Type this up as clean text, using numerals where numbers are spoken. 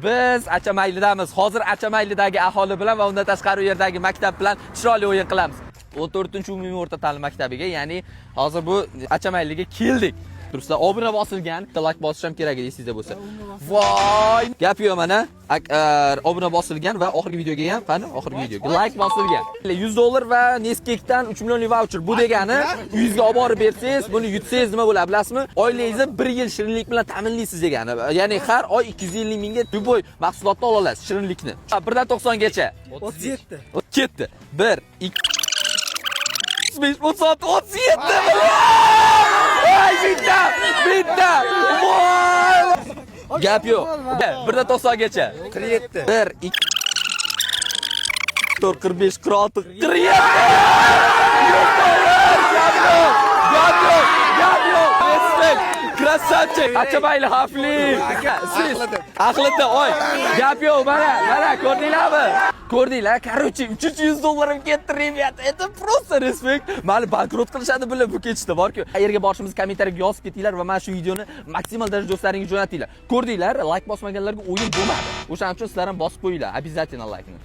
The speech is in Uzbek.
Biz Achamaylidamiz. Hozir Achamaylidagi aholi bilan va undan tashqari u yerdagi maktab bilan chiroyli o'yin qilamiz. 14-umumiy o'rta ta'lim maktabiga, ya'ni hozir bu Achamayliga keldik. Tursa obuna bosilgan, like bosish ham kerak edi sizda bo'lsa. Voy! Gap yo'q mana. Obuna bosilgan va oxirgi videoga ham, qani oxirgi videoga like bosilgan. $100 va Neskekdan 3 millionlik voucher. Bu degani uyingizga olib borib bersangiz, buni yutsangiz nima bo'ladi bilasizmi? Oylingizni 1 yil shirinlik bilan ta'minlaysiz degani. Ya'ni har oy 250 mingga любой mahsulotni ola olasiz, shirinlikni. 1 dan 90 gacha. 37. Ketdi. 1 2 5 37. Ay bitta. Voy! Gap yo'q. 1 dan 90 gacha. 47. 1 2 4 45 46 47. Gap yo'q. Respekt. Krasavchik. Achamayli xavfli. Siz aqlida oy. Gap yo'q, mana ko'rdinglarmi? Ko'rdinglar, короче, $300 ketdi, rебят. Это просто respekt. Mani bankrot qilishadi bilib bu ketishdi, bor-ku. Qayerga borishimizni kommentariyaga yozib ketinglar va mana shu videoni maksimal darajada do'stlaringizga jo'natinglar. Ko'rdinglar, like bosmaganlarga o'yin bo'lmadi. O'shaning uchun sizlar ham bosib qo'yinglar. Обязательно like ni.